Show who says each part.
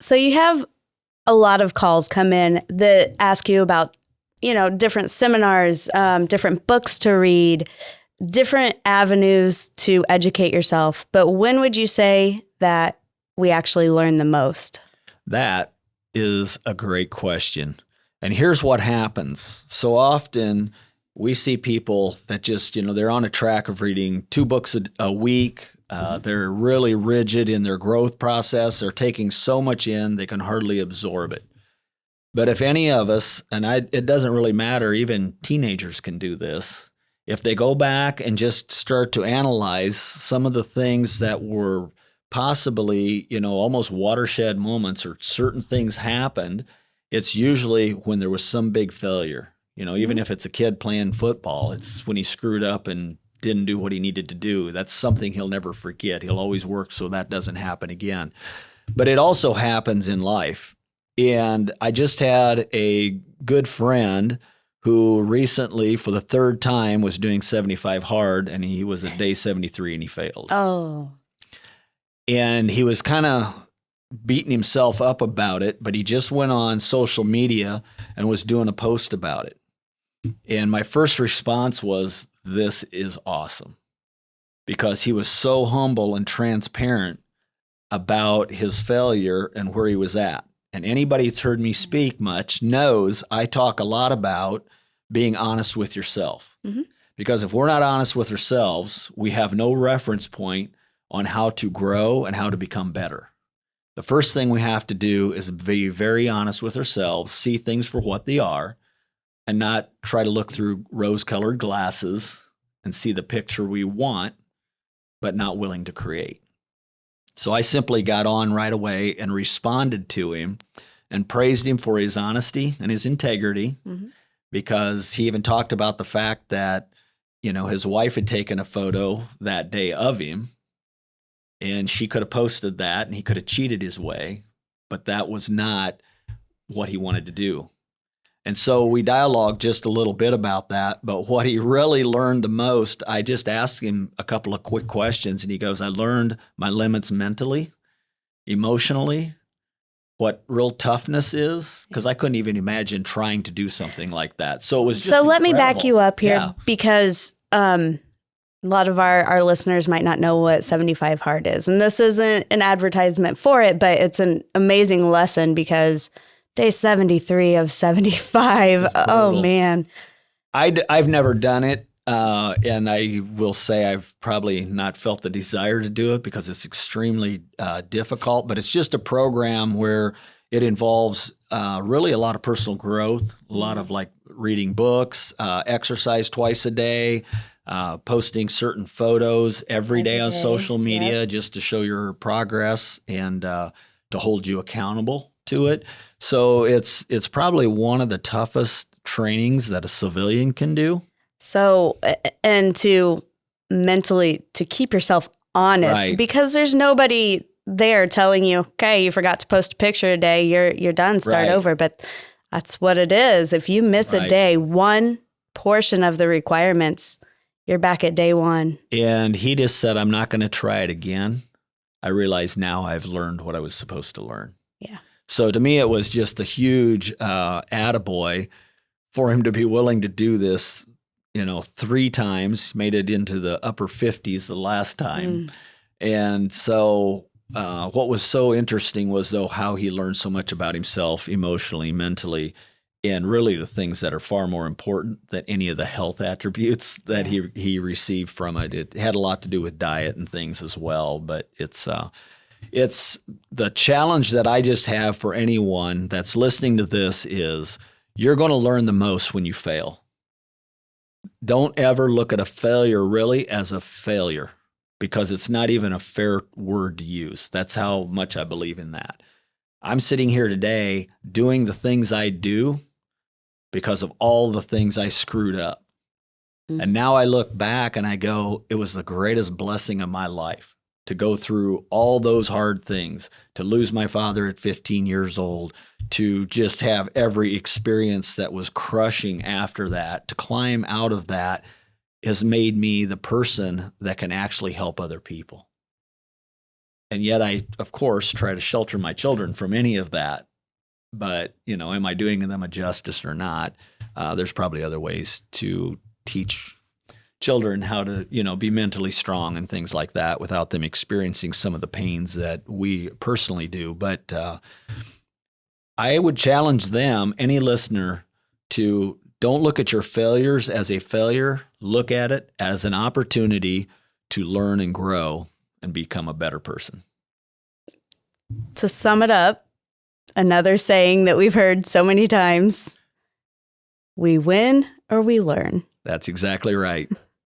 Speaker 1: So you have a lot of calls come in that ask you about, different seminars, different books to read, different avenues to educate yourself. But when would you say that we actually learn the most?
Speaker 2: That is a great question. And here's what happens. So often we see people that just, they're on a track of reading 2 books a week. They're really rigid in their growth process. They're taking so much in, they can hardly absorb it. But if any of us, and it doesn't really matter, even teenagers can do this, if they go back and just start to analyze some of the things that were possibly, almost watershed moments or certain things happened, it's usually when there was some big failure. Even if it's a kid playing football, it's when he screwed up and didn't do what he needed to do. That's something he'll never forget. He'll always work so that doesn't happen again. But it also happens in life. And I just had a good friend who recently, for the 3rd time, was doing 75 hard, and he was at day 73 and he failed.
Speaker 1: Oh.
Speaker 2: And he was kind of beating himself up about it, but he just went on social media and was doing a post about it. And my first response was, this is awesome, because he was so humble and transparent about his failure and where he was at. And anybody that's heard me speak much knows I talk a lot about being honest with yourself. Mm-hmm. Because if we're not honest with ourselves, we have no reference point on how to grow and how to become better. The first thing we have to do is be very honest with ourselves, see things for what they are, and not try to look through rose-colored glasses and see the picture we want, but not willing to create. So I simply got on right away and responded to him and praised him for his honesty and his integrity, because he even talked about the fact that, his wife had taken a photo that day of him, and she could have posted that and he could have cheated his way, but that was not what he wanted to do. And so we dialogued just a little bit about that. But what he really learned the most, I just asked him a couple of quick questions, and he goes, I learned my limits mentally, emotionally, what real toughness is, because I couldn't even imagine trying to do something like that. So it was just
Speaker 1: let me back you up here,
Speaker 2: yeah.
Speaker 1: Because a lot of our listeners might not know what 75 hard is. And this isn't an advertisement for it, but it's an amazing lesson, because day 73 of 75. Oh, man.
Speaker 2: I've never done it. And I will say I've probably not felt the desire to do it because it's extremely difficult. But it's just a program where it involves really a lot of personal growth, a lot of like reading books, exercise twice a day, posting certain photos every day on social media, just to show your progress and to hold you accountable to it. So it's probably one of the toughest trainings that a civilian can do.
Speaker 1: So, and to mentally, to keep yourself honest,
Speaker 2: Right.
Speaker 1: Because there's nobody there telling you, okay, you forgot to post a picture today, you're done, start
Speaker 2: Right.
Speaker 1: over. But that's what it is. If you miss a day, one portion of the requirements, you're back at day one.
Speaker 2: And he just said, I'm not going to try it again. I realize now I've learned what I was supposed to learn.
Speaker 1: Yeah.
Speaker 2: So to me, it was just a huge attaboy for him to be willing to do this, 3 times, made it into the upper 50s the last time. And so what was so interesting was, though, how he learned so much about himself emotionally, mentally, and really the things that are far more important than any of the health attributes that he received from it. It had a lot to do with diet and things as well, but it's the challenge that I just have for anyone that's listening to this is you're going to learn the most when you fail. Don't ever look at a failure really as a failure, because it's not even a fair word to use. That's how much I believe in that. I'm sitting here today doing the things I do because of all the things I screwed up. And now I look back and I go, it was the greatest blessing of my life to go through all those hard things, to lose my father at 15 years old, to just have every experience that was crushing after that, to climb out of that has made me the person that can actually help other people. And yet I, of course, try to shelter my children from any of that. But, am I doing them a justice or not? There's probably other ways to teach children how to, be mentally strong and things like that without them experiencing some of the pains that we personally do. But I would challenge them, any listener, to don't look at your failures as a failure. Look at it as an opportunity to learn and grow and become a better person.
Speaker 1: To sum it up, another saying that we've heard so many times, we win or we learn.
Speaker 2: That's exactly right.